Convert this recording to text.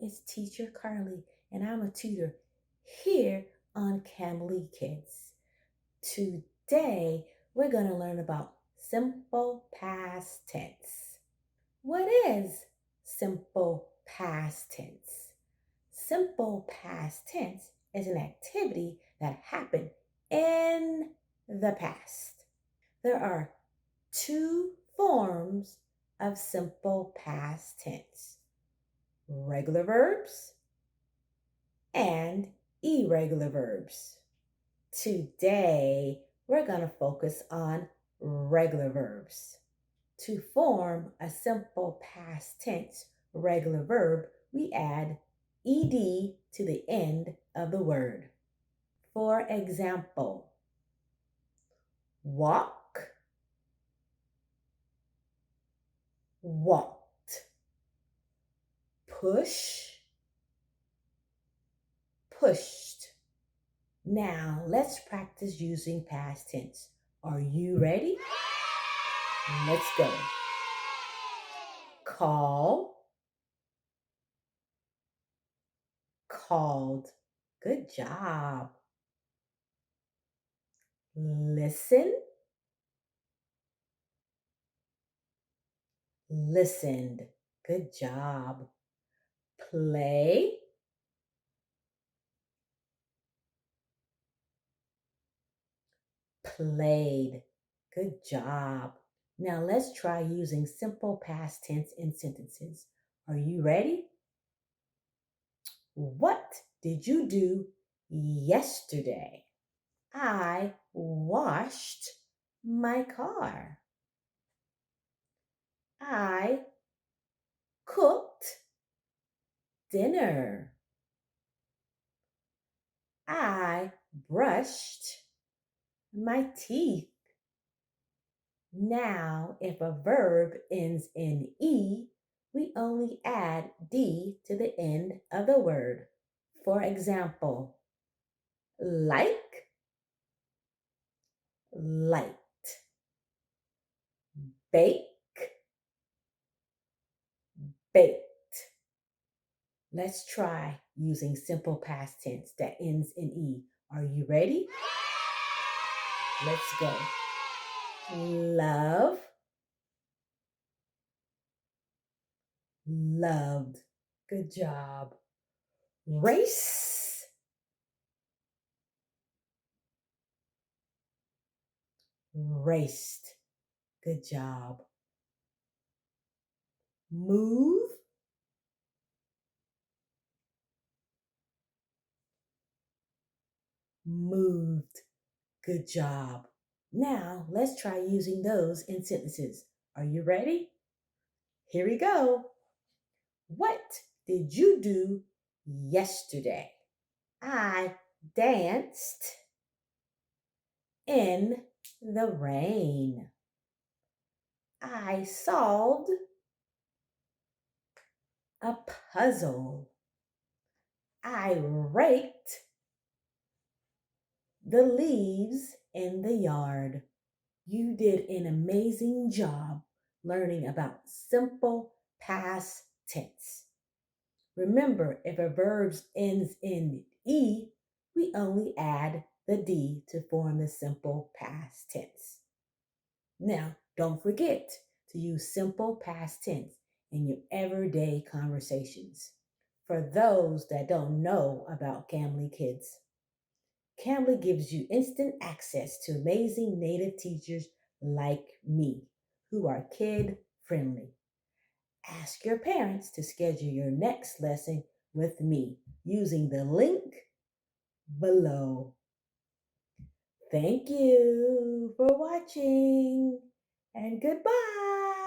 is Teacher Carly, and I'm a tutor here on Camly Kids. Today, we're going to learn about simple past tense. What is simple past tense? Simple past tense is an activity that happened in the past. There are two forms of simple past tense: regular verbs and irregular verbs. Today, we're going to focus on regular verbs. To form a simple past tense regular verb, we add ed to the end of the word. For example, walk, walked. Push, pushed. Now, let's practice using past tense. Are you ready? Let's go. Call, called. Good job. Listen, listened. Good job. Play, played. Good job. Now let's try using simple past tense in sentences. Are you ready? What did you do yesterday? I washed my car. I cooked dinner. I brushed my teeth. Now, if a verb ends in E, we only add D to the end of the word. For example, like, liked. Bake, baked. Let's try using simple past tense that ends in E. Are you ready? Let's go. Love, loved. Good job. Race, raced. Good job. Move, moved. Good job. Now let's try using those in sentences. Are you ready? Here we go. What did you do yesterday? I danced in the rain. I solved a puzzle. I raked the leaves in the yard. You did an amazing job learning about simple past tense. Remember, if a verb ends in E, we only add the D to form the simple past tense. Now, don't forget to use simple past tense in your everyday conversations. For those that don't know about Camly Kids, Cambly gives you instant access to amazing native teachers like me who are kid friendly. Ask your parents to schedule your next lesson with me using the link below. Thank you for watching and goodbye.